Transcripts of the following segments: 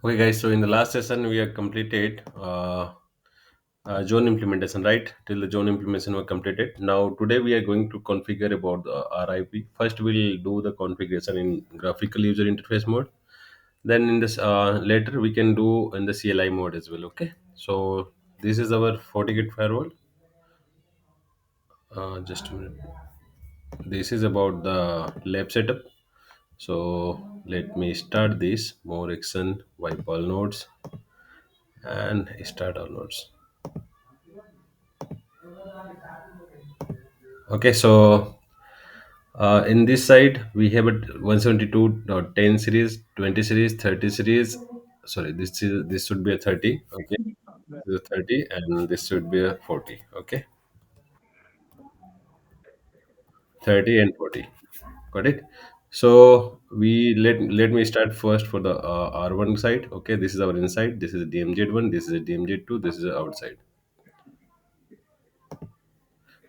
Okay, guys. So in the last session, we have completed zone implementation, right? Till the zone implementation were completed. Now today we are going to configure about the RIP. First, we'll do the configuration in graphical user interface mode. Then in this later we can do in the CLI mode as well. Okay. So this is our FortiGate firewall. Just a minute. This is about the lab setup. So let me start this more action, wipe all nodes, and start all nodes. Okay, so in this side we have a 172.10 series, 20 series, 30 series. Sorry, this should be a 30. Okay, this is a 30, and this should be a 40. Okay, 30 and 40. Got it. So we let me start first for the R1 side. Okay, this is our inside. This is a DMZ1. This is a DMZ2. This is the outside.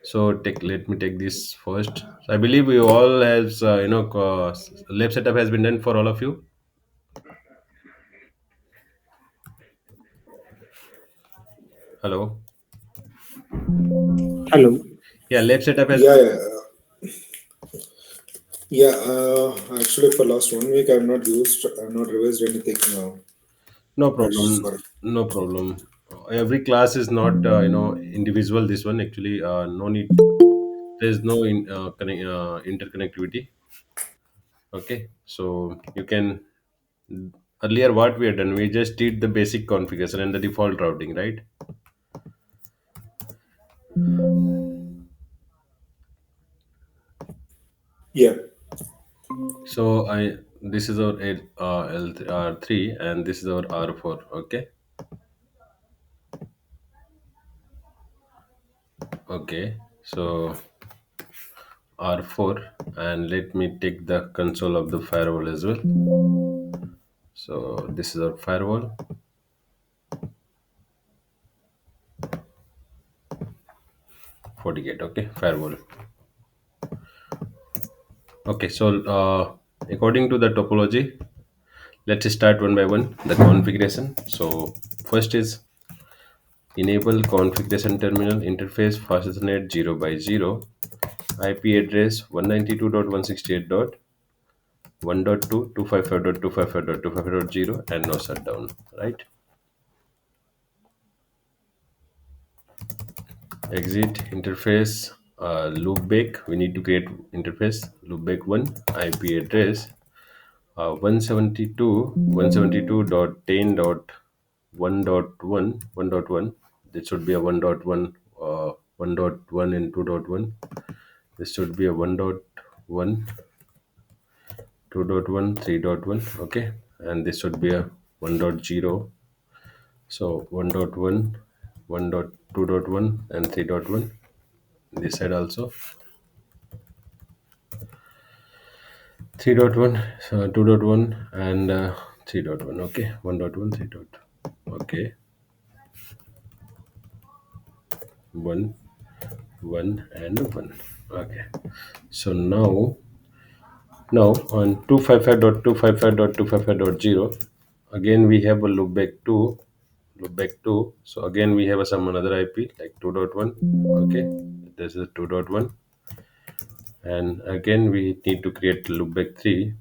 So let me take this first. So I believe we all has lab setup has been done for all of you. Hello. Hello. Yeah, lab setup has Yeah, yeah, yeah. Actually, for last 1 week, I've not revised anything. no Crash. problem. Sorry. No problem. Every class is not individual. This one actually no need. There is no interconnectivity. Okay, so you can earlier what we had done. We just did the basic configuration and the default routing, right? Yeah, So I this is our R3 and this is our R4. Okay, okay. So R4, and let me take the console of the firewall as well. So this is our firewall. FortiGate. Okay, firewall. Okay, so according to the topology, let's start one by one the configuration. So first is enable configuration terminal interface fastest net 0 by 0 IP address 192.168.1.2.255.255.255.0 and no shutdown, right? Exit interface loopback. We need to create interface loopback 1 IP address 172.110.1.1. This should be a 1.1, 1.1 and 2.1. This should be a 1.1, 2.1, 3.1. Okay, and this should be a 1.0. So 1.1, 1.2.1 and 3.1. This side also 3.1, 2.1 and 3.1. Okay, 1.1, 3. Okay, 1, 1 and 1. Okay, so now on 255.255.255.0, again we have a loopback 2. So again we have some another IP like 2.1. Okay, this is 2.1, and again we need to create loopback 3.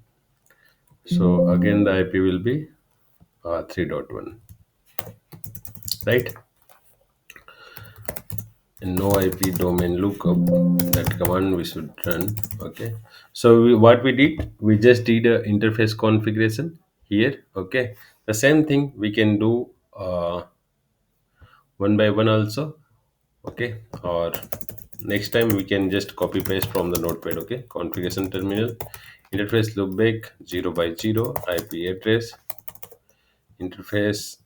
So again the IP will be 3.1, right? And no IP domain lookup, that command we should run. Okay, so what we did, we just did a interface configuration here. Okay, the same thing we can do one by one also. Okay, or next time we can just copy paste from the notepad. Okay, configuration terminal interface loopback 0 by 0 IP address interface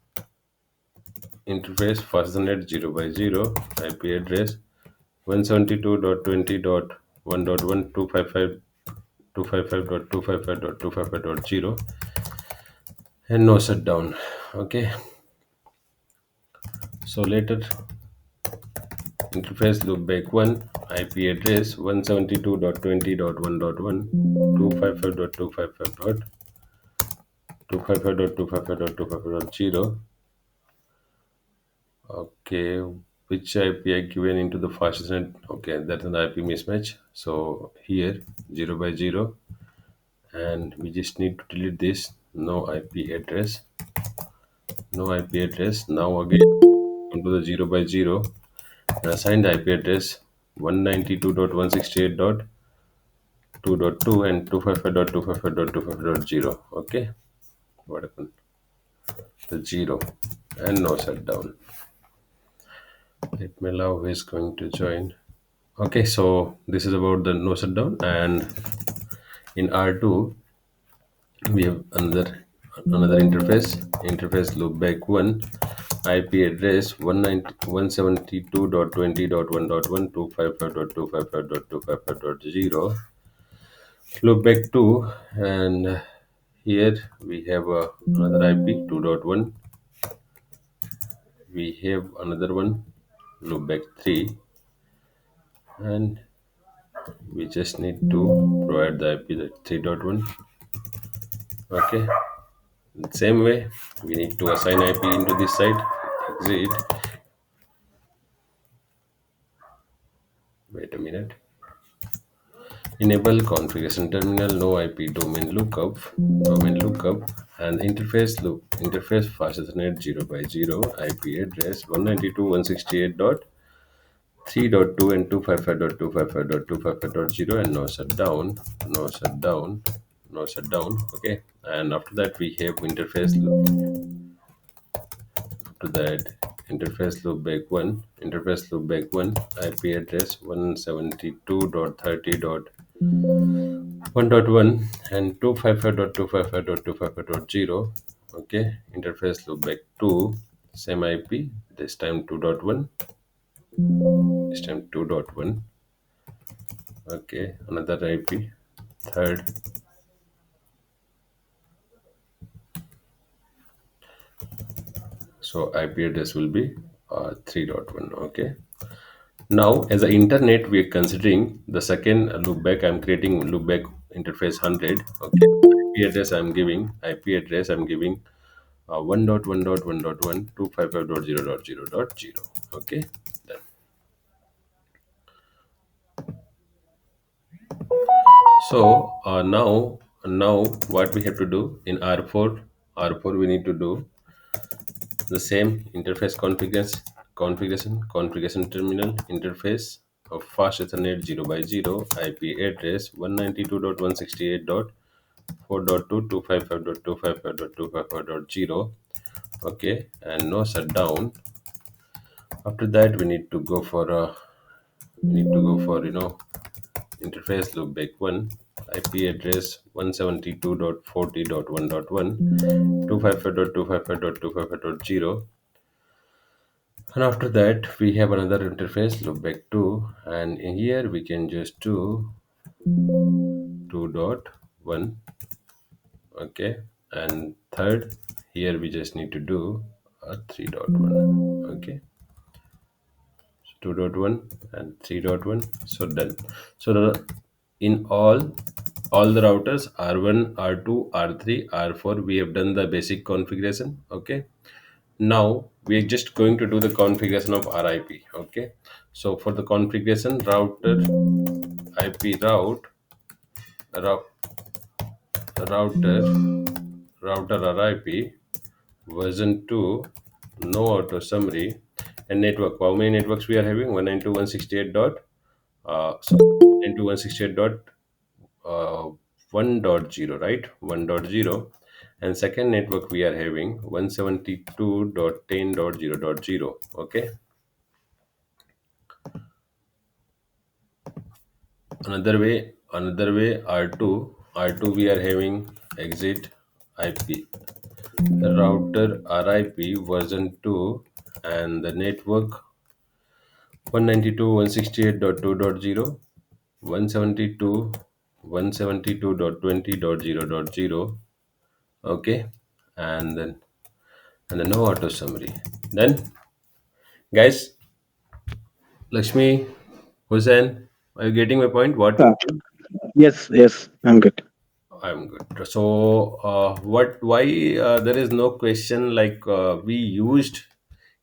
interface fastnet 0 by 0 IP address 172.20.1.1.255.255.255.255.0 and no shutdown. Okay, so later interface loopback 1 IP address 172.20.1.1 255.255.255.0 255.255.255.0. Okay, which IP I given into the fastest net? Okay, that's an IP mismatch. So here 0 by 0, and we just need to delete this. No IP address. No IP address. Now again come to the 0 by 0 and assign the IP address 192.168.2.2 and 255.255.255.0. Okay, what happened? The 0 and no shutdown. Let me allow who is going to join. Okay, so this is about the no shutdown, and in R2 we have another interface loopback 1, IP address 172.20.1.1 loopback 2, and here we have another IP 2.1, we have another one loopback 3, and we just need to provide the IP that 3.1. Okay, same way we need to assign IP into this side. Exit. Wait a minute. Enable configuration terminal, no IP domain lookup, and interface fast Ethernet 0 by 0, IP address 192.168.3.2 and 255.255.255.0, and no shutdown, no shutdown. Okay, and after that we have to that interface loopback 1, IP address 172.30.1.1 and 255.255.255.0. Okay, interface loopback 2, same IP, this time 2.1, this time 2.1. Okay, another IP, third. So IP address will be 3.1. Okay, now, as an internet, we are considering the second loopback. I'm creating loopback interface 100. Okay, IP address I'm giving 1.1.1.1.255.0.0.0. Okay, done. So now what we have to do in R4 we need to do the same interface configuration terminal interface of fast Ethernet 0 by 0, IP address 192.168.4.2.255.255.255.0. Okay, and no shutdown. After that we need to go for interface loopback 1, IP address 172.40.1.1, 255.255.255.0. And after that, we have another interface, loopback 2, and in here we can just do 2.1. Okay, and third, here we just need to do a 3.1. Okay, so 2.1 and 3.1. So done. So in all the routers R1, R2, R3, R4, we have done the basic configuration. Okay, now we are just going to do the configuration of RIP. Okay, so for the configuration, IP rou- router RIP version 2, no auto summary, and network. How many networks we are having? 192.168 dot so 192.168 dot 1.0, right? 1.0, and second network we are having 172.10.0.0. Okay, another way R2 we are having exit IP router RIP version 2, and the network 192.168.2.0, 172 172.20.0.0. Okay, and then no auto summary. Then, guys, Lakshmi, Hussein, are you getting my point? What? Uh, yes, yes, I'm good. I'm good. So, why there is no question like we used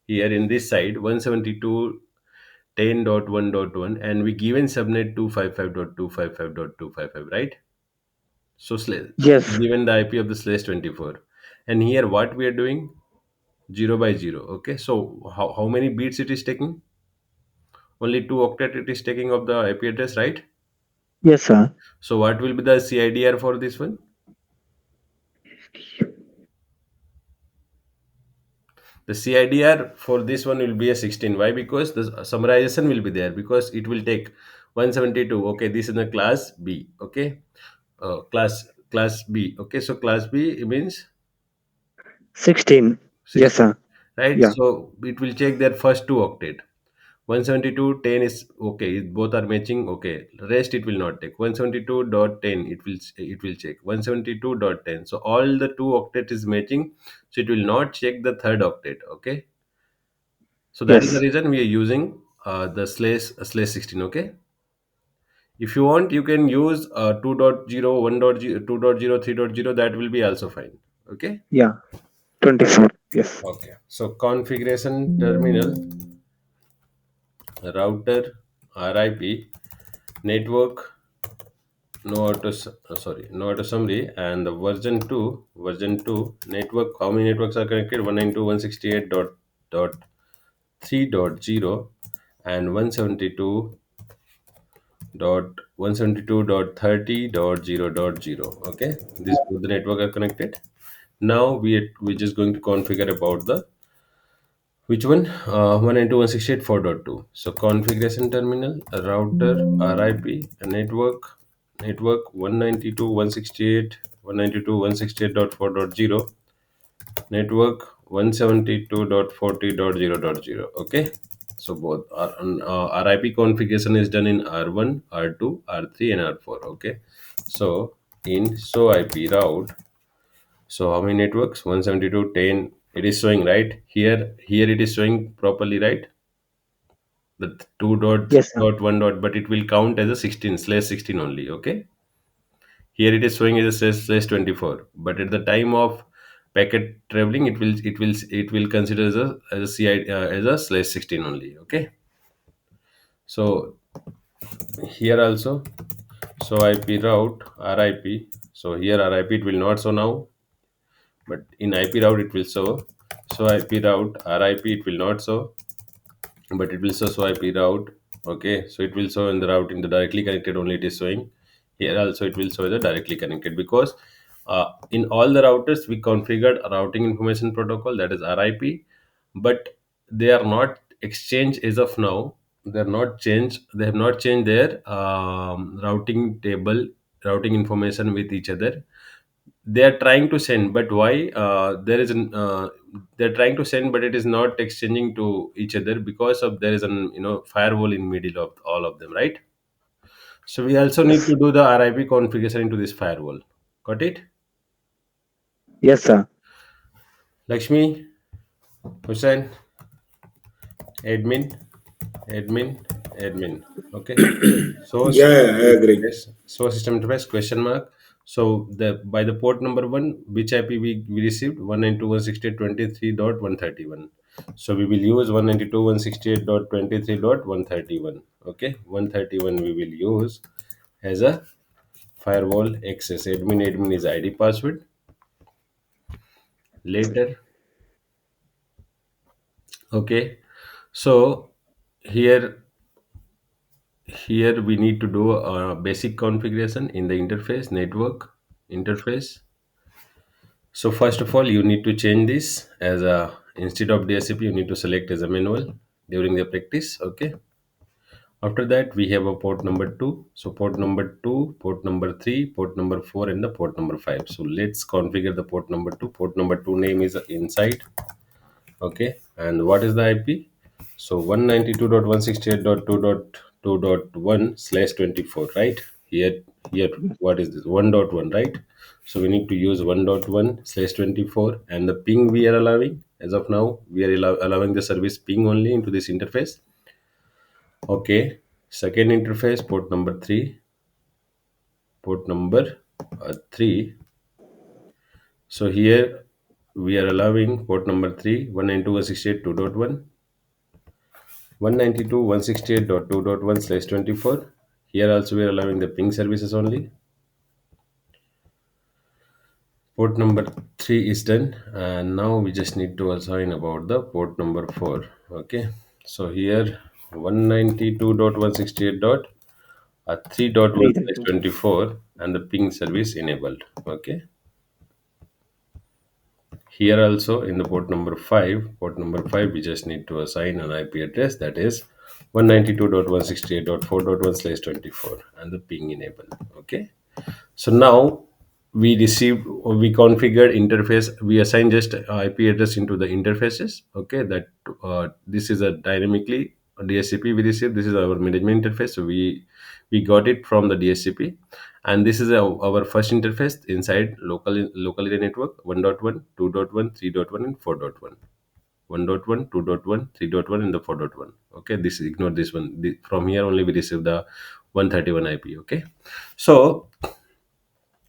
here in this side 172.10.1.1 and we given subnet 255.255.255, right? So, Yes, given the IP of the slash 24. And here what we are doing 0 by 0. Okay. So, how many bits it is taking? Only 2 octet it is taking of the IP address, right? yes, sir. So, what will be the CIDR for this one? The CIDR for this one will be a 16. Why? Because the summarization will be there because it will take 172. Okay, this is the class B. Okay, class B. Okay, so class B means 16. Yes, 16, sir. right? Yeah. So it will check their first 2 octet. 172 10 is okay, both are matching. Okay, rest it will not take. 172.10 it will check 172.10. So all the 2 octet is matching, so it will not check the third octet. Okay, so that is the Yes. reason we are using the slash 16. Okay, if you want you can use 2.0 1.0 2.0 3.0, that will be also fine. Okay. Yeah. 24. Yes. Okay, so configuration terminal, router, RIP, network, no auto summary, and the version 2 network. How many networks are connected? 192.168.3.0 and 172.172.30.0.0. Okay, these both the network are connected. Now we're just going to configure about the which one 192.168.4.2. So configuration terminal, a router, RIP, a network 192.168.192.168.4.0, network 172.40.0.0. Okay, so both are RIP configuration is done in R1, R2, R3, and R4. Okay, so in IP route, so how many networks? 172.10. It is showing right here. It is showing properly, right? The two Yes, sir. dot one dot, but it will count as a 16 slash 16 only. Okay. Here it is showing as a slash 24, but at the time of packet traveling, it will consider as a CI as a slash 16 only. Okay. So here also, so IP route RIP. So here RIP it will not show now, but in IP route it will show. So IP route RIP it will not show, but it will show IP route. Okay, so it will show in the route in the directly connected only it is showing. Here also it will show the directly connected because in all the routers we configured a routing information protocol, that is RIP, but they are not exchanged as of now. They have not changed their routing table, routing information with each other. They are trying to send, but why there is an they're trying to send but it is not exchanging to each other because of there is an firewall in middle of all of them, right? So we also need Yes. to do the RIP configuration into this firewall. Got it? Yes, sir. Lakshmi, Hussein, admin, admin, admin. Okay. So Yeah, system yeah, I agree. interface. So system interface question mark. So the by the port number one, which IP we received 192.168.23.131. So we will use 192.168.23.131. Okay, 131 we will use as a firewall access. Admin is ID password. Later, okay. So here here we need to do a basic configuration in the interface network interface. So first of all, you need to change this as a instead of DSCP, you need to select as a manual during the practice. Okay. After that, we have a port number two. So port number two, port number three, port number four, and the port number five. So let's configure the port number two. Port number two name is inside. Okay, and what is the IP? So 192.168.2.2.1 slash 24, right? Here, what is this? 1.1, right? So we need to use 1.1 slash 24, and the ping we are allowing as of now, we are allowing the service ping only into this interface. Okay, second interface, port number three, port number 3. So here we are allowing port number 3, 192.168.2.1, 192.168.2.1/24. Here also we are allowing the ping services only. Port number 3 is done, and now we just need to assign about the port number 4. Okay, so here 192.168 dot 3.1 3. slash 24 and the ping service enabled. Okay, here also in the port number 5 we just need to assign an IP address, that is 192.168.4.1/24 and the ping enabled. Okay, so now we received or we configured interface. We assign just IP address into the interfaces. Okay, that this is a dynamically DSCP we received. This is our management interface. So we got it from the DSCP, and this is our first interface inside local area network 1.1, 2.1, 3.1, and 4.1. 1.1, 2.1, 3.1, and the 4.1. Okay, this ignore this one. From here only we receive the 131 IP. Okay, so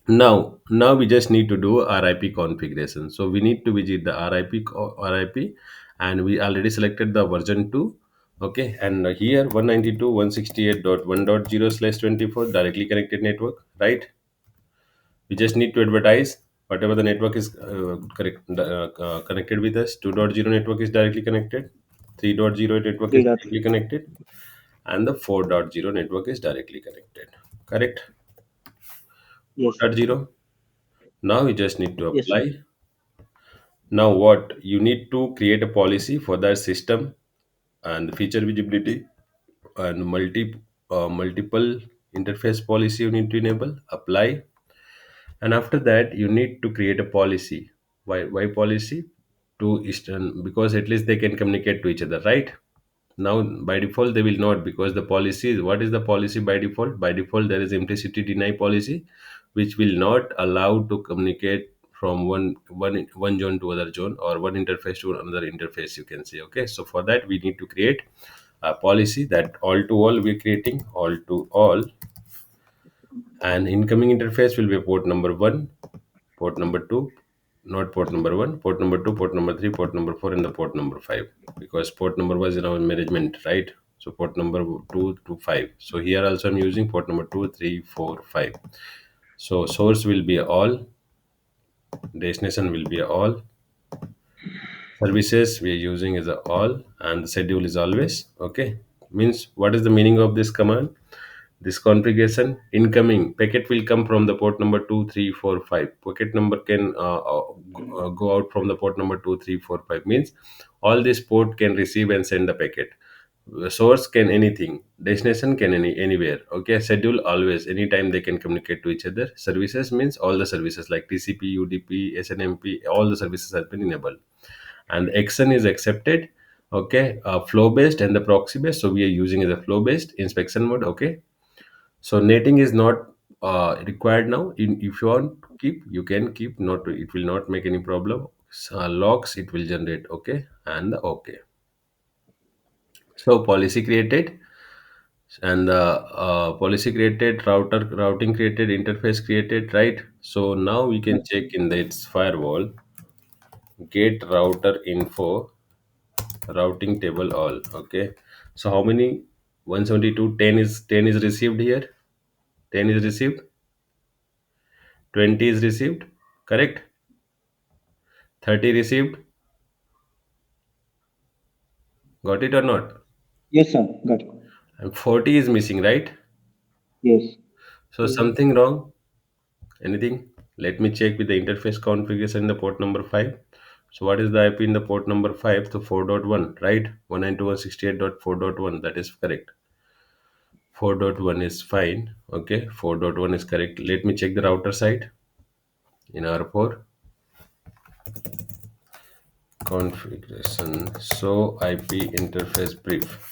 now we just need to do RIP configuration. So we need to visit the RIP, and we already selected the version 2. Okay, and here 192.168.1.0/24 directly connected network, right? We just need to advertise whatever the network is connected with us. 2.0 network is directly connected, 3.0 network 3. is directly connected, and the 4.0 network is directly connected. Correct? Yes. 4.0. Now we just need to Yes, sir. apply. Now what you need to create a policy for that system and feature visibility and multiple interface policy you need to enable, apply, and after that you need to create a policy. Why policy? To Eastern, because at least they can communicate to each other, right? Now by default they will not, because the policy is, what is the policy by default? By default there is implicitly deny policy, which will not allow to communicate from one zone to other zone, or one interface to another interface, you can say. Okay, so for that we need to create a policy that all to all we're creating all to all, and incoming interface will be port number 1, port number 2, not port number 1, port number 2, port number 3, port number 4, and the port number 5, because port number was in our management, right? So port number 2 to 5. So here also I'm using port number 2, 3, 4, 5. So source will be all, destination will be all, services we are using is a all, and the schedule is always. Okay, means what is the meaning of this command? This configuration, incoming packet will come from the port number 2, 3, 4, 5. Packet number can go out from the port number 2, 3, 4, 5. Means all this port can receive and send the packet. Source can anything, destination can anywhere. Okay, schedule always, anytime they can communicate to each other. Services means all the services like TCP, UDP, SNMP, all the services have been enabled, and the action is accepted. Okay, flow based and the proxy based, so we are using as a flow based inspection mode. Okay, so netting is not required now. If you want to keep, you can keep. Not, it will not make any problem. Logs it will generate. Okay, and the okay. So policy created, and the policy created, routing created, interface created, right? So now we can check in the its firewall, get router info, routing table all. Okay, so how many? 172, 10 is received here. 10 is received, 20 is received, correct? 30 received, got it or not? Yes, sir. Got it. And 40 is missing, right? Yes. So something wrong, anything? Let me check with the interface configuration in the port number 5. So what is the IP in the port number 5? So 4.1, right? 192.168.4.1, that is correct. 4.1 is fine. Okay, 4.1 is correct. Let me check the router side in R4 configuration. So IP interface brief.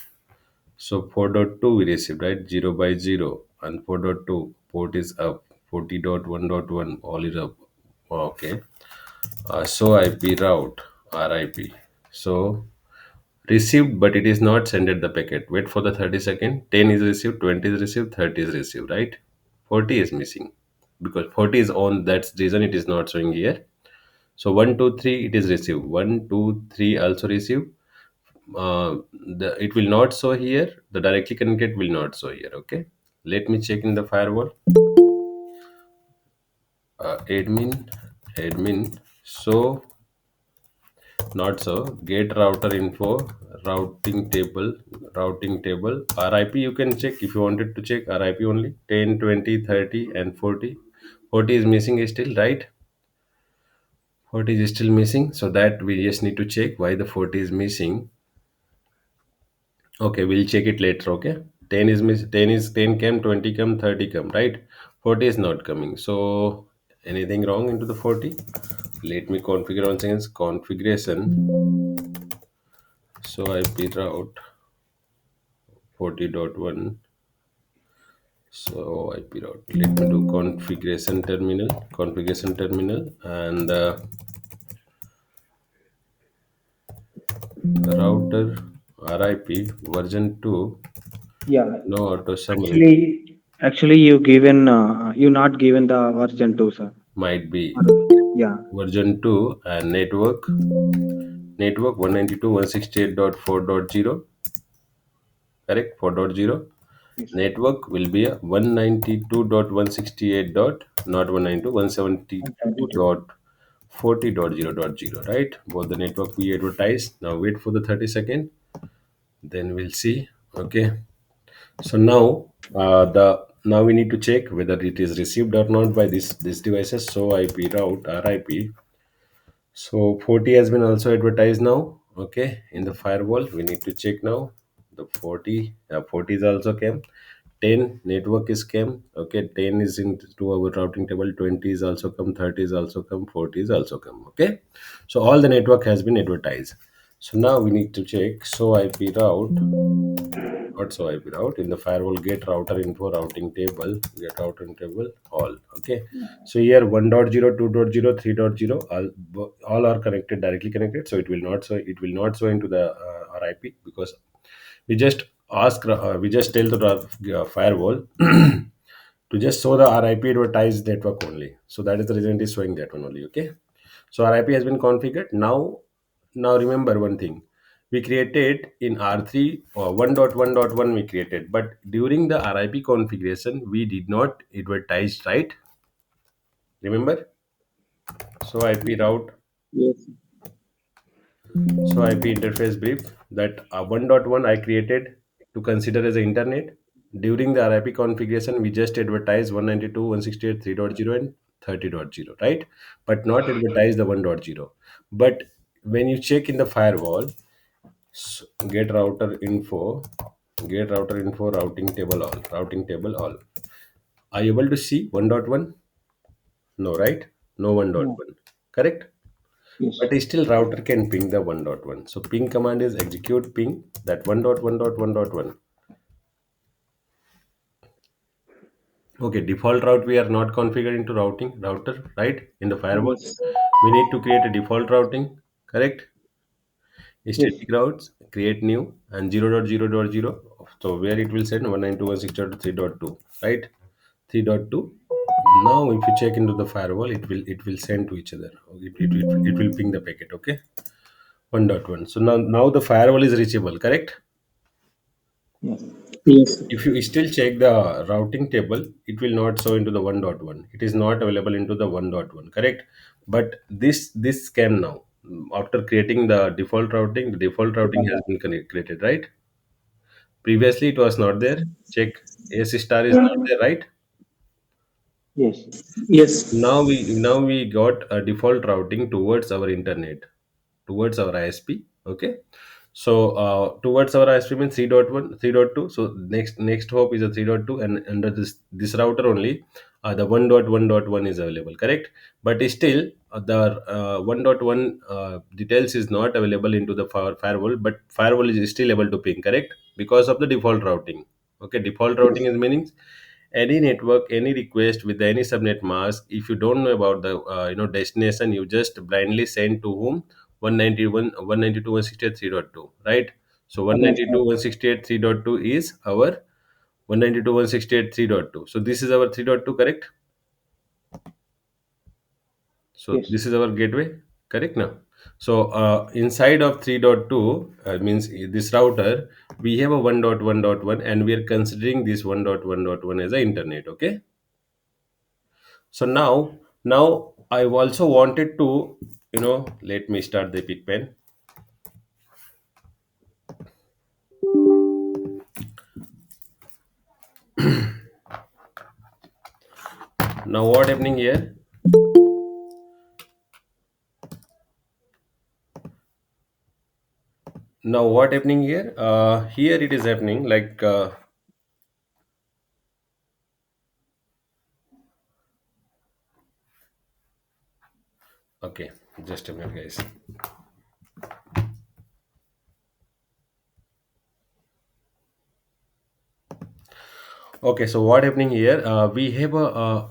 So 4.2 we received, right? 0 by 0, and 4.2 port is up. 40.1.1 all is up. Okay. So IP route RIP. So received, but it is not sended the packet. Wait for the 30 second. 10 is received, 20 is received, 30 is received, right? 40 is missing. because 40 is on, that's the reason it is not showing here. So 1 2 3 it is received, 1 2 3 also received. It will not show here, the directly connected will not show here. Okay, let me check in the firewall. Admin, so not so, get router info, routing table, RIP you can check if you wanted to check RIP only. 10 20 30 and 40. 40 is missing still, right? 40 is still missing, so that we just need to check why the 40 is missing. Okay, we'll check it later. Okay, 10 is 10 is 10 came, 20 come, 30 come, right? 40 is not coming. So anything wrong into the 40? Let me configure once again. Configuration. So IP route 40.1. So IP route. Let me do configuration terminal, and router RIP version 2. Yeah. No auto summary. Actually, you not given the version two, sir. Might be Yeah. version 2, and network 192.168.4.0, correct? 4.0. Yes. Network will be a 192.168 dot, not 192, 172 172. dot 40.0.0, right? Both the network we advertise. Now wait for the 30 second, then we'll see. Okay, so now we need to check whether it is received or not by this devices. So IP route RIP. So 40 has been also advertised now. Okay, in the firewall, we need to check now. The 40 is also came. 10 network is came. Okay, 10 is into our routing table. 20 is also come. 30 is also come. 40 is also come. Okay, so all the network has been advertised. So now we need to check. So IP route, not so IP route, in the firewall, get router info, routing table all. Okay, so here 1.0, 2.0, 3.0, all are connected, directly connected. So it will not show into the RIP, because we just tell the firewall to just show the RIP advertised network only. So that is the reason it is showing that one only. Okay, so RIP has been configured. Now remember one thing. We created in R3 or 1.1.1 we created, but during the RIP configuration we did not advertise, right? Remember? So IP route, Yes. so IP interface brief, that 1.1 I created to consider as an internet. During the RIP configuration, we just advertise 192.168.3.0 and 30.0, right? But not advertise the 1.0. But when you check in the firewall, get router info, routing table all. Are you able to see 1.1? No, right? No No. 1.1. Correct? Yes. But still router can ping the 1.1. So ping command is execute ping that 1.1.1.1. Okay, default route we are not configuring to router, right? In the firewall, Yes. we need to create a default routing, correct? Yes. Static routes, create new, and 0.0.0. So where it will send 192.168.3.2, right? 3.2. Now if you check into the firewall, it will send to each other. It will ping the packet. Okay, 1.1. So now the firewall is reachable, correct? Yes. Yes. If you still check the routing table, it will not show into the 1.1. It is not available into the 1.1, correct? But this can now, after creating the default routing, the default routing has been created, right? Previously it was not there. Check, S star is not there, right? Yes. Yes. Now we got a default routing towards our internet, towards our ISP. Okay, so towards our ISP means 3.1, 3.2. So next hop is a 3.2, and under this router only, the 1.1.1 is available, correct? But still, the 1.1 details is not available into the firewall, but firewall is still able to ping, correct? Because of the default routing. Okay, default routing is meaning any network, any request with any subnet mask, if you don't know about the destination, you just blindly send to whom? 191 192.168.3.2, right? So Yes, sir. 192.168.3.2 is our 192.168.3.2. So this is our 3.2, correct? So Yes. this is our gateway, correct now. So inside of 3.2 means this router, we have a 1.1.1 and we are considering this 1.1.1 as a internet. Okay. So now I've also wanted to, let me start the epic pen. Now what happening here? Now what happening here? Here it is happening like okay, just a minute, guys. Okay, so what happening here? We have a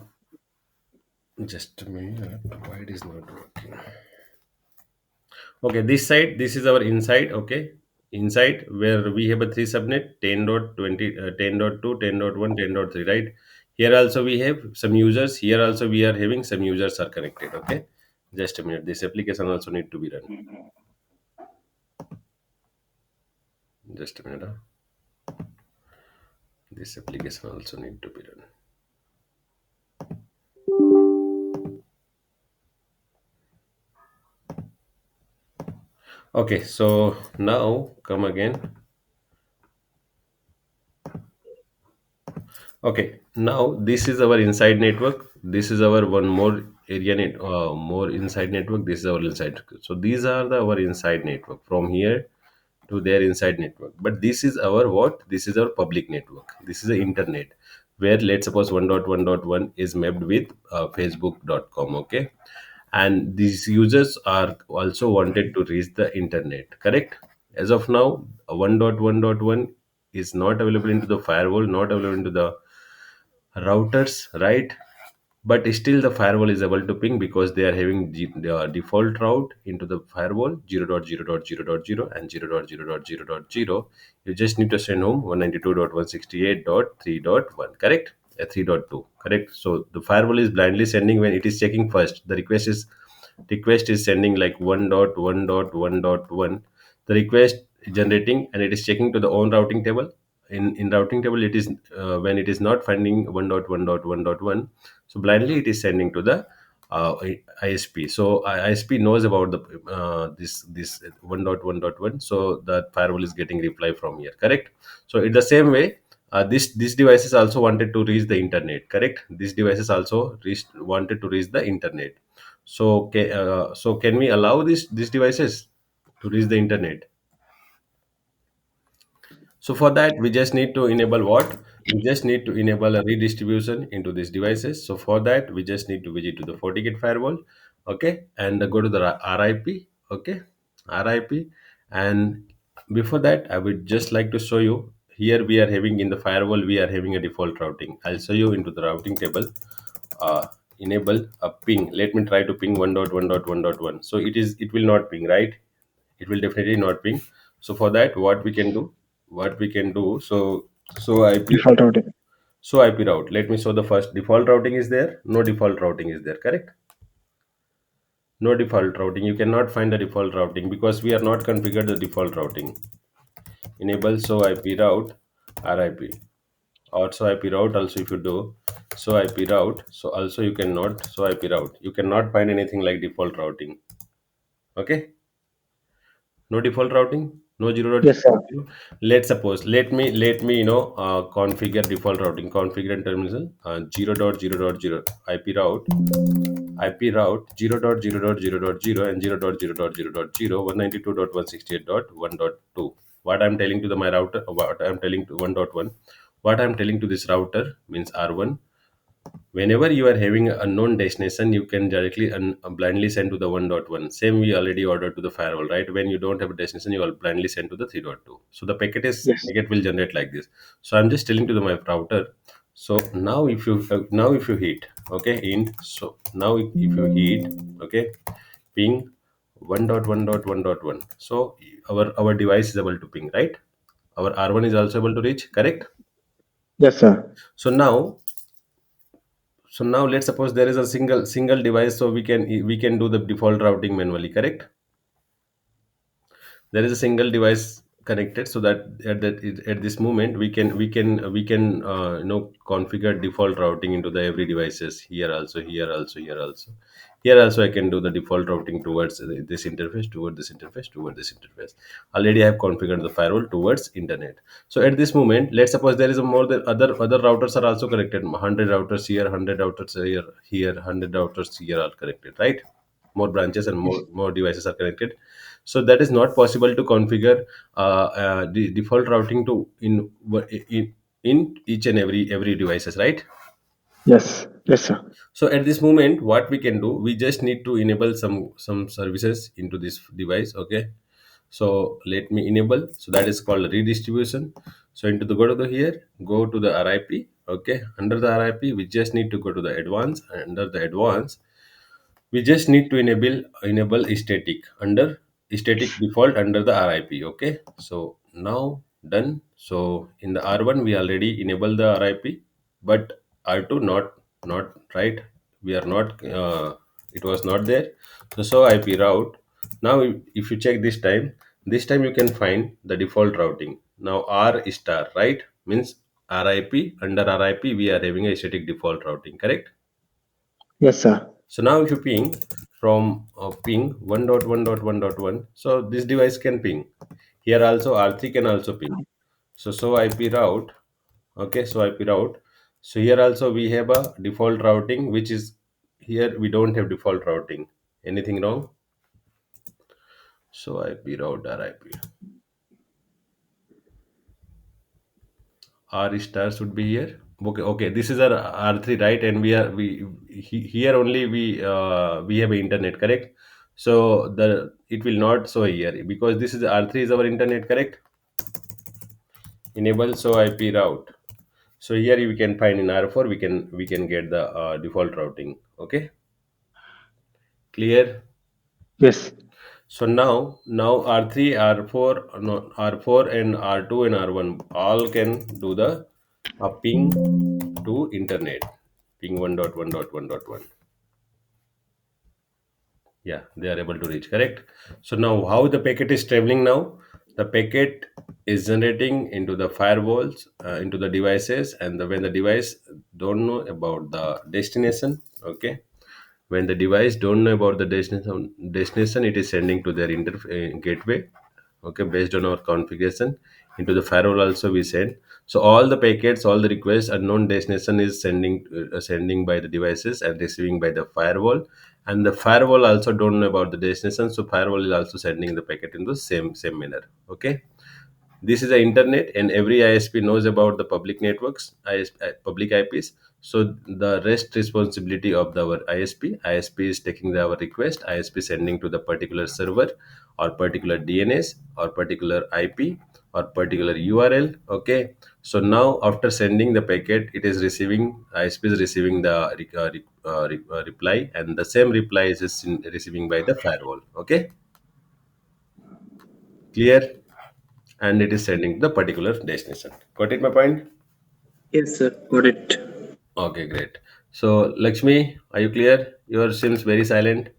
just a minute. Why it is not working? Okay, this side, this is our inside. Okay, inside where we have a three subnet 10.20, 10.2, 10.1, 10.3. Right here also we have some users. Here also we are having some users are connected. Okay, just a minute. This application also need to be run. Just a minute. This application also need to be run. Okay, so now come again. Okay, now this is our inside network. This is our one more area more inside network. This is our inside. So these are our inside network from here to their inside network. But this is our what? This is our public network. This is the internet where let's suppose 1.1.1 is mapped with facebook.com. Okay, and these users are also wanted to reach the internet. Correct. As of now, 1.1.1 is not available into the firewall, not available into the routers, right? But still the firewall is able to ping because they are having the default route into the firewall 0.0.0.0 and 0.0.0.0. You just need to send home 192.168.3.1, correct? 3.2, correct. So the firewall is blindly sending when it is checking first. The request is sending like 1.1.1.1. The request generating and it is checking to the own routing table. In routing table it is when it is not finding 1.1.1.1, so blindly it is sending to the ISP. So ISP knows about the this 1.1.1, so the firewall is getting reply from here, correct. So in the same way, this devices also wanted to reach the internet, correct. These devices also wanted to reach the internet. So so can we allow these devices to reach the internet? So for that, we just need to enable what? We just need to enable a redistribution into these devices. So for that, we just need to visit to the FortiGate firewall, okay, and go to the RIP, okay, RIP. And before that, I would just like to show you. Here we are having in the firewall, we are having a default routing. I'll show you into the routing table. Uh, Enable a ping. Let me try to ping 1.1.1.1. So it will not ping, right? It will definitely not ping. So for that, what we can do, so ip Default routing. so ip route, let me show the first. Default routing is there, no default routing is there, correct. No default routing, you cannot find the default routing because we are not configured the default routing. Enable so ip route, RIP, or so ip route also. If you do so ip route, so also you cannot, so ip route you cannot find anything like default routing. Okay, no default routing, no Yes, sir. 0.0. Let's suppose, let me configure default routing, configure and terminal 0.0.0 ip route 0.0.0.0 and 0.0.0.0 192.168.1.2. What I'm telling to the my router, what I'm telling to 1.1, what I'm telling to this router means R1. Whenever you are having a unknown destination, you can directly blindly send to the 1.1. Same we already ordered to the firewall, right? When you don't have a destination, you will blindly send to the 3.2. So the Yes. packet will generate like this. So I'm just telling to my router. So now if you hit, okay, int. So now if you hit, okay, ping 1.1.1.1. So our device is able to ping, right? Our R1 is also able to reach, correct? Yes, sir. So now So now let's suppose there is a single device, so we can do the default routing manually, correct? There is a single device connected, so that at this moment we can configure default routing into the every devices, here also, here also, here also. Here also I can do the default routing towards this interface, toward this interface, toward this interface. Already I have configured the firewall towards internet. So at this moment, let's suppose there is a more than other routers are also connected. 100 routers here, 100 routers here, 100 routers here are connected, right? More branches and more devices are connected. So that is not possible to configure the default routing to in each and every devices, right? Yes. Yes, sir. So at this moment, what we can do, we just need to enable some services into this device, okay? So let me enable. So that is called redistribution. So into the, go to the here, go to the RIP, okay? Under the RIP, we just need to go to the advanced. Under the advanced, we just need to enable static under static default under the RIP, okay? So now done. So in the R1 we already enable the RIP, but R2 not, right? We are not it was not there. So IP route. Now if you check this time you can find the default routing. Now R star, right? Means RIP, under RIP we are having a static default routing, correct? Yes, sir. So now if you ping from ping 1.1.1.1, so this device can ping. Here also R3 can also ping. So IP route, okay, so IP route. So here also we have a default routing, which is, here we don't have default routing. Anything wrong? So IP route RIP. R star should be here. Okay, okay. This is our R3, right? And here only we have internet, correct? So the it will not show here because this is R3 is our internet, correct? Enable so IP route. So here we can find in R4 we can get the default routing. Okay, clear. Yes. So now R3, R4, no, R4 and R2 and R1 all can do the ping to internet. Ping 1.1.1.1. Yeah, they are able to reach, correct? So now how the packet is traveling now? The packet is generating into the firewalls, into the devices, and when the device don't know about the destination, okay, when the device don't know about the destination, it is sending to their gateway, okay, based on our configuration. Into the firewall also we send. So all the packets, all the requests, unknown destination is sending by the devices and receiving by the firewall. And the firewall also don't know about the destination, so firewall is also sending the packet in the same manner, okay. This is the internet, and every ISP knows about the public networks, public IPs. So the rest responsibility of our ISP is taking our request, ISP sending to the particular server or particular DNS or particular IP or particular URL. Okay. So now after sending the packet, it is receiving, ISP is receiving the reply, and the same reply is receiving by the firewall. Okay. Clear? And it is sending to the particular destination. Got it, my point? Yes, sir. Got it. Okay, great. So, Lakshmi, are you clear? Your seems very silent.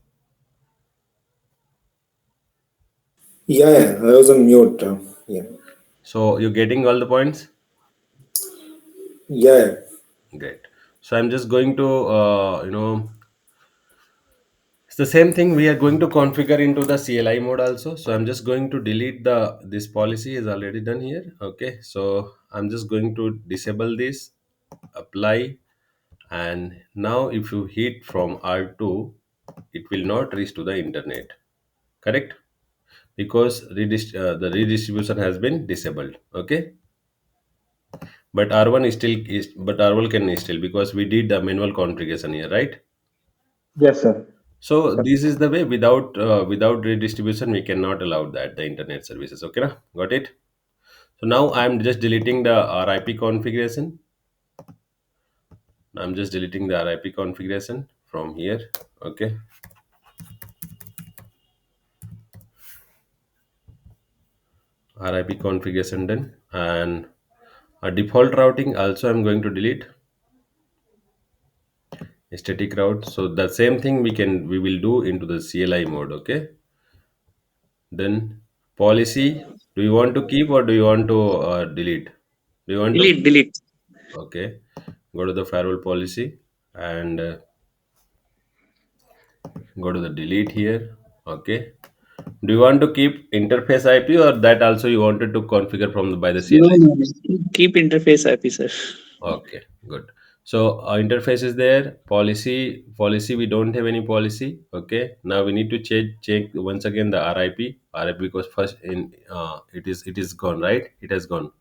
Yeah, yeah, I was on mute. Yeah, So, you're getting all the points? yeah, yeah. Great. So, I'm just going to, it's the same thing we are going to configure into the CLI mode also. So, I'm just going to delete this policy is already done here. Okay. So, I'm just going to disable this, apply, and now if you hit from R2, it will not reach to the internet, correct? Because the redistribution has been disabled, okay. But R1 is still is but R1 can still, because we did the manual configuration here, right? Yes, sir. So this is the way, without redistribution we cannot allow that the internet services, okay na? Got it. So now I'm just deleting the RIP configuration. I'm just deleting the RIP configuration from here, okay. RIP configuration done, and a default routing also I'm going to delete. static route. So the same thing we will do into the CLI mode. Okay. Then policy. Do you want to keep or do you want to delete? Do you want to? Delete, delete. Okay. Go to the firewall policy and go to the delete here. Okay. Do you want to keep interface IP or that also you wanted to configure from by the No, CLI? no, no. Keep interface happy, sir. Okay, good. So our interface is there. Policy. We don't have any policy. Okay. Now we need to check once again the RIP because first in it is gone, right? It has gone.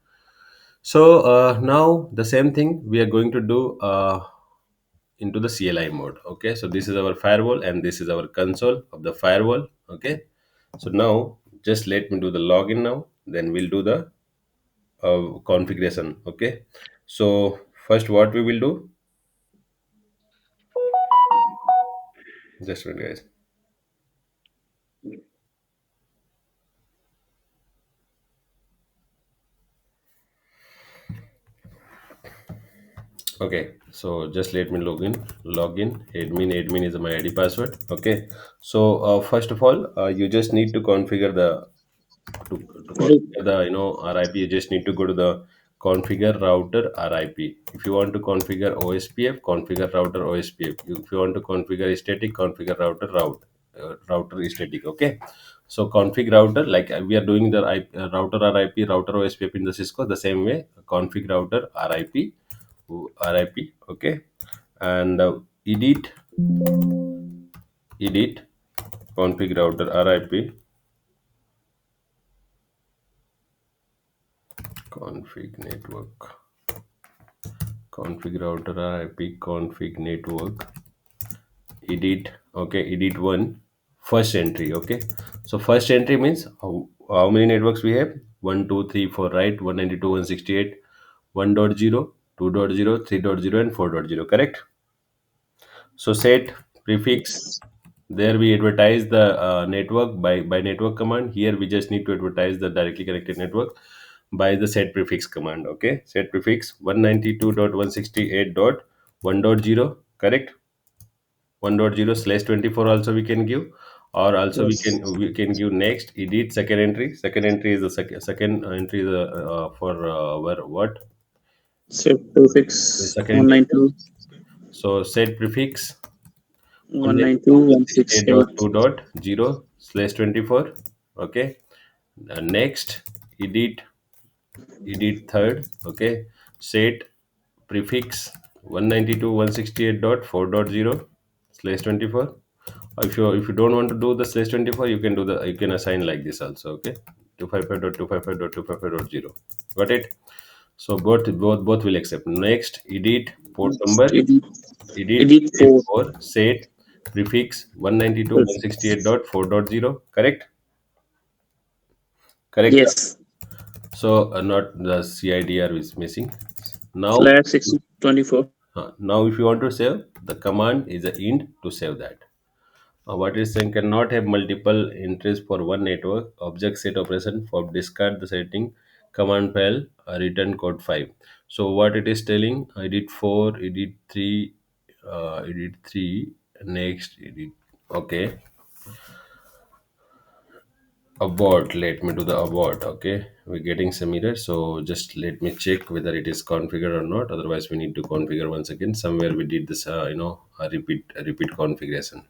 So now the same thing we are going to do into the CLI mode. Okay. So this is our firewall and this is our console of the firewall. Okay. So now just let me do the login now. Then we'll do the configuration. Okay. So first what we will do, just a minute guys. Okay, so just let me login admin is my ID password. Okay, so first of all you just need to configure the to Root. configure the RIP. You just need to go to the configure router RIP. If you want to configure OSPF, configure router OSPF. If you want to configure static, configure router static. Okay, so config router like we are doing the router RIP, router OSPF in the Cisco the same way. Config router RIP. Okay, and edit config router RIP, config network, config router RIP, config network, edit. Okay, edit one, first entry. Okay, so first entry means how many networks we have? 1 2 3 4, right? 192.168, 1.0, 2.0, 3.0, and 4.0. Correct. So set prefix. There we advertise the network by network command. Here we just need to advertise the directly connected network by the set prefix command. Okay, set prefix 192.168.1.0. Correct. 1.0/24 also we can give, or also Yes. we can give next edit second entry. Second entry is the second entry is for where what Set the prefix second entry. 192, So set prefix 192, 168. 168.2.0/24. Okay. Next edit third. Okay. Set prefix 192.168.4.0/24. If you don't want to do the /24, you can do the you can assign like this also. Okay. 255.255.255.0. Got it. So both will accept. Next edit port Next, number. edit, Edit edit set 4. for set prefix Prefix. 192.168.4.0. Correct. Correct. Yes. So not the CIDR is missing. Now, Slash 6024. now if you want to save, the command is a int to save that. What is saying cannot have multiple entries for one network. Object set operation for discard the setting. Command file return code 5. So what it is telling? Edit 4, edit 3, edit 3. Next edit. Okay, abort. Let me do the abort. Okay, we're getting some error, so just let me check whether it is configured or not. Otherwise we need to configure once again. Somewhere we did this a repeat configuration.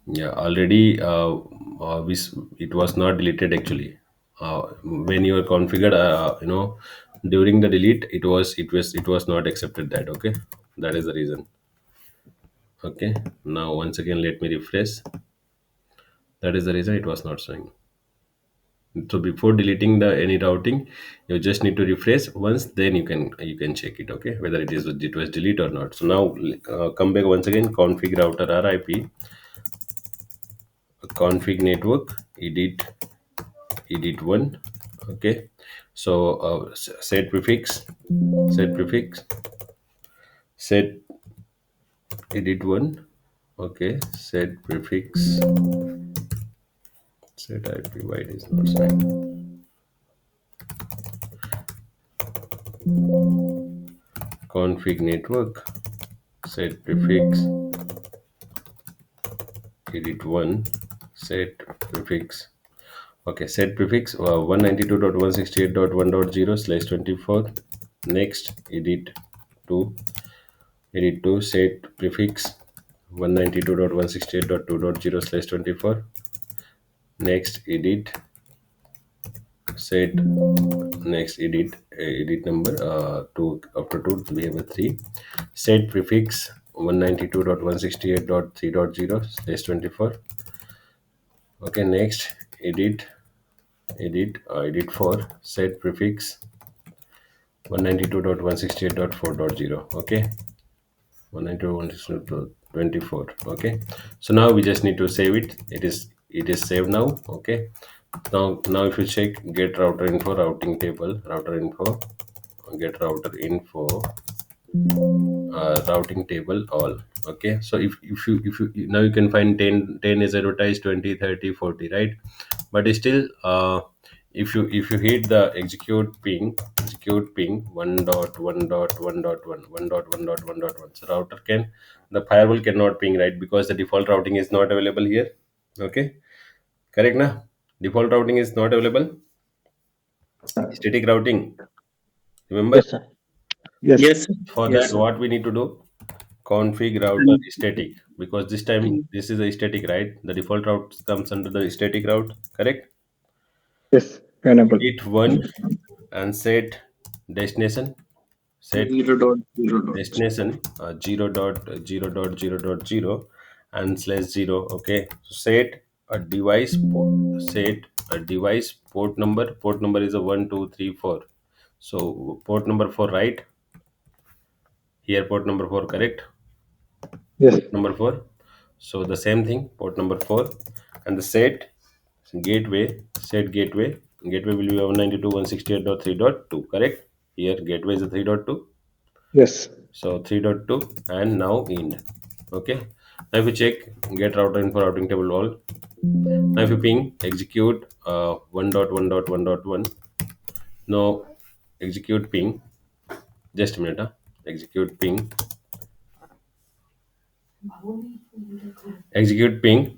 Yeah, already it was not deleted actually. When you are configured, during the delete, it was not accepted that. Okay, that is the reason. Okay, now once again let me refresh. That is the reason it was not showing. So before deleting the any routing, you just need to refresh once. Then you can check it. Okay, whether it was delete or not. So now come back once again. Config router RIP, config network, edit one. Okay, so set prefix set edit one. Okay, set prefix set IP. Why it is not showing? config network, set prefix, edit one, set prefix. Okay, set prefix 192.168.1.0/24. Next, edit 2, set prefix 192.168.2.0/24. Next, set edit number 2, after 2 we have a 3. Set prefix 192.168.3.0/24. Okay, next, edit 4, set prefix 192.168.4.0. Okay, 192.168.24. Okay, so now we just need to save it. It is saved now. Okay, now if you check get router info, routing table, router info, get router info, routing table all. Okay, so if you now you can find 10 is advertised, 20, 30, 40, right? But still, if you hit the execute ping 1.1.1.1.1.1.1, so router can the firewall cannot ping, right? Because the default routing is not available here. Okay, correct na? Default routing is not available. Static routing, remember? Yes, sir. Yes. Yes, sir. For that, Yes, sir. what we need to do? Config router And static, because this time this is a static, right? The default route comes under the static route, correct? Yes. Enable. Edit one and set destination. Set 0.0. destination 0.0.0.0 and /0. Okay, so set a device port number. Port number is a 1 2 3 4. So port number 4, right? Here port number 4, correct? Yes. Number 4. So the same thing, port number 4, and the gateway will be 192.168.3.2, correct? Here gateway is a 3.2. Yes. So 3.2, and now end. Okay, now if you check get router info, routing table all. Now if you ping execute 1.1.1.1. Now execute ping, just a minute, execute ping,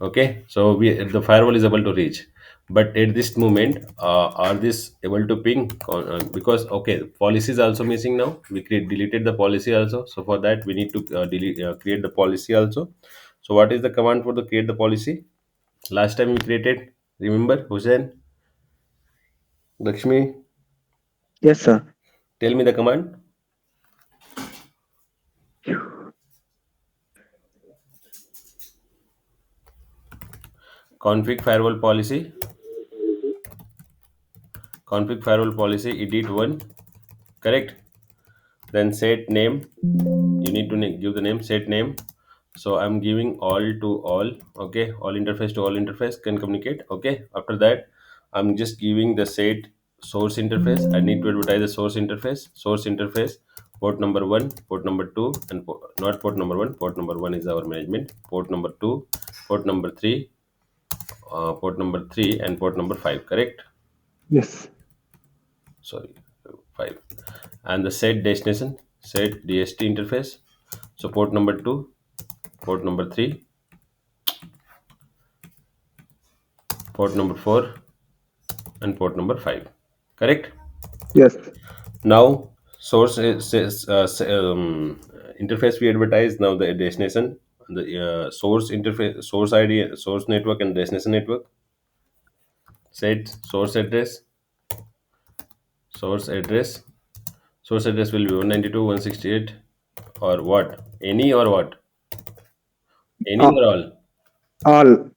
okay. So the firewall is able to reach, but at this moment, are this able to ping because okay, policy is also missing now. We deleted the policy also, so for that we need to create the policy also. So what is the command for the create the policy? Last time we created, remember? Hussein, Lakshmi, Yes, sir. tell me the command. config firewall policy config firewall policy edit one, correct? Then set name, you need to give the name, set name. So I'm giving all to all. Okay, all interface to all interface can communicate. Okay, after that I'm just giving the set source interface. I need to advertise the source interface port number 1, port number 2, and not port number 1. Port number 1 is our management. Port number 2, port number 3, and port number 5, correct? Yes. Sorry, 5. And the set destination, set dst interface. So port number 2, port number 3, port number 4, and port number 5, correct? Yes. Now source interface we advertise. Now the destination, the source interface, source id, source network, and destination network. Set source address source address will be 192.168, or what, any or what, any Uh, or all. all.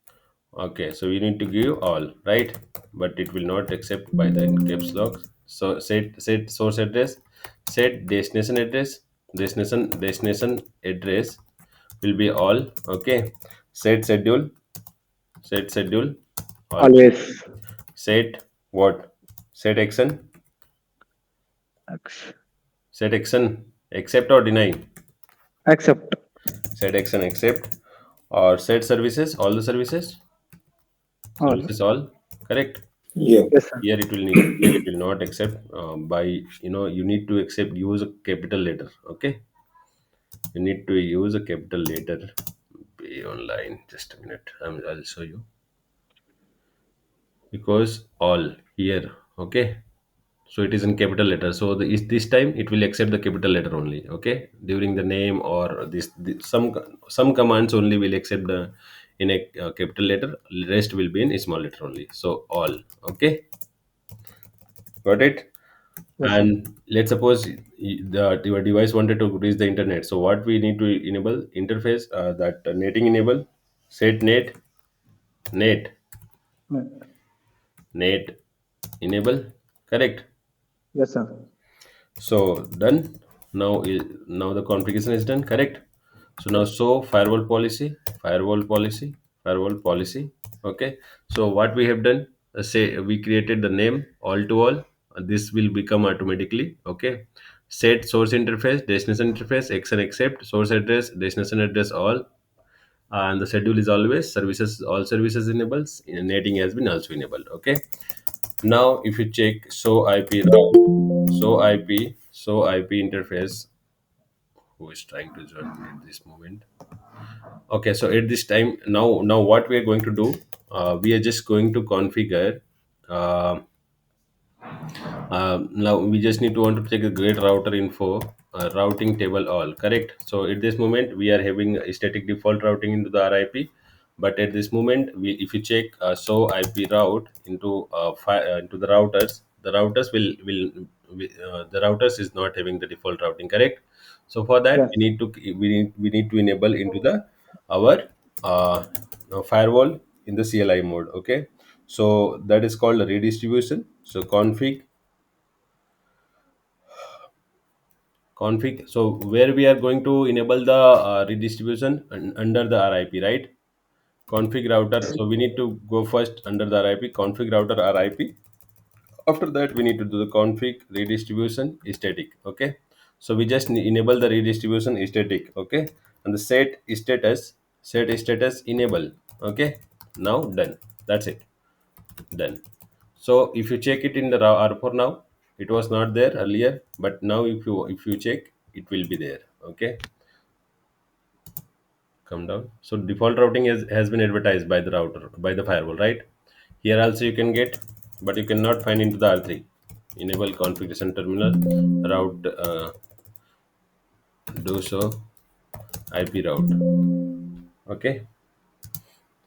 Okay, so we need to give all, right? But it will not accept by the caps lock. So set source address, set destination address will be all. Okay, set schedule all. Always. Set what? Set action, Ex- accept or deny. Accept. Set action accept, or set services, all the services All. all, correct? Yeah. Yes, sir. Here it will not accept by, you need to accept use a capital letter. Okay, you need to use a capital letter. Be online. Just a minute. I'll show you, because all here. Okay, so it is in capital letter, so this time it will accept the capital letter only. Okay, during the name or some commands only will accept the in a capital letter, rest will be in a small letter only. So all. Okay, got it. Yes, sir. And let's suppose your device wanted to reach the internet, so what we need to enable interface, that netting enable, set net Uh, net enable, correct. Yes, sir. So done. Now the configuration is done, correct. So now show firewall policy, firewall policy, firewall policy. Okay, so what we have done, say we created the name all to all. This will become automatically. Okay, set source interface, destination interface, x and accept source address, destination address all, and the schedule is always services, all services enables, netting has been also enabled. Okay, now if you check show IP route, show IP interface, who is trying to join me at this moment. Okay, so at this time, now what we are going to do, we are just going to configure. Uh, now we just need to want to check the great router info, routing table all, correct. So at this moment we are having a static default routing into the RIP, but at this moment if you check show IP route into the routers the routers is not having the default routing, correct. So for that Yes. we need to enable into the our uh, firewall in the CLI mode. Okay, so that is called redistribution. So config, so where we are going to enable the redistribution under the RIP, right? Config router, so we need to go first under the RIP, config router RIP. After that we need to do the config redistribution static. Okay, so we just enable the redistribution static. Okay, and the set status enable. Okay, now done. That's it, done. So if you check it in the R4 now, it was not there earlier, but now if you check, it will be there. Okay, come down. So default routing has been advertised by the router, by the firewall, right? Here also you can get, but you cannot find into the R3. Enable configuration terminal route, do so IP route. Okay,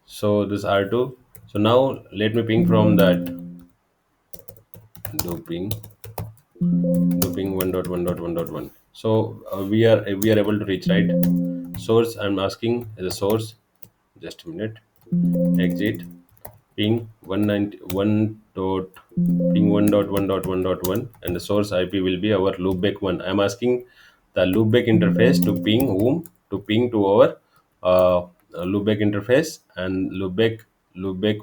so this R2. So now let me ping from that, do ping looping 1.1.1.1. So we are able to reach, right? Source, I'm asking the source. Just a minute. Exit ping 191 dot ping 1.1.1.1, and the source IP will be our loopback 1. I'm asking the loopback interface to ping whom, to ping to our loopback interface, and loopback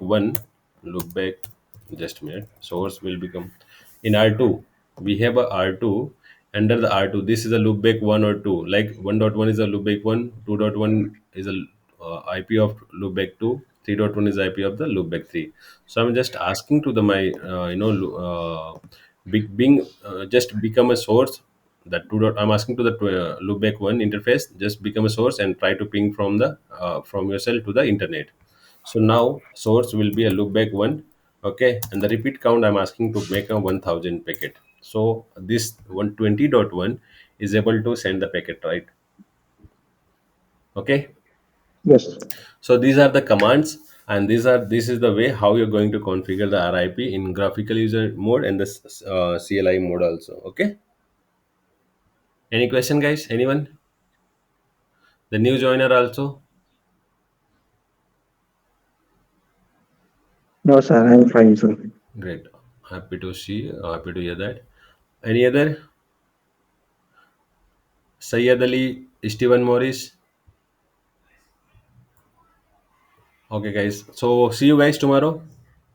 1 loopback. Just a minute. Source will become in R2. We have a R2. Under the R2, this is a loopback 1 or 2. Like 1.1 is a loopback 1, 2.1 is a IP of loopback 2, 3.1 is IP of the loopback 3. So I'm just asking to the my big being just become a source, that 2. I'm asking to the loopback 1 interface, just become a source and try to ping from the from yourself to the internet. So now source will be a loopback 1. Okay, and the repeat count I'm asking to make a 1000 packet. So this 120.1 is able to send the packet, right? Okay, Yes. so these are the commands, and this is the way how you're going to configure the RIP in graphical user mode and the CLI mode also. Okay, any question, guys? Anyone? The new joiner also. No, sir. I'm fine, sir. Great, happy to see, happy to hear that. Any other? Sayyid Ali, Stephen Morris. Okay, guys. So see you guys tomorrow.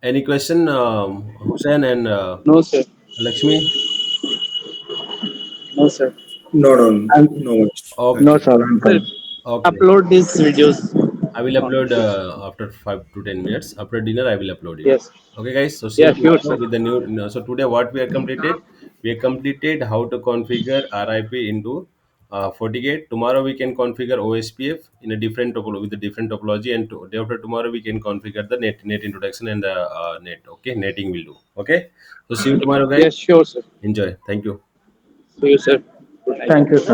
Any question, Hussein and No, sir. Lakshmi? No, sir. No, no, I'm no much. Okay, no, Thank you. sir. I'm Sir, fine. okay. upload these videos. I will upload after 5 to 10 minutes. After dinner, I will upload it. Yes. Okay, guys. So see Yeah, you sure, tomorrow sir. with the new. No, so today, what we have completed? We have completed how to configure RIP into FortiGate. Tomorrow we can configure OSPF in a different with a different topology, and day after tomorrow we can configure the net introduction and the net. Okay, netting will do. Okay. So see you tomorrow, guys. Yes, sure, sir. Enjoy. Thank you. See you, sir. Good night. Thank you, sir.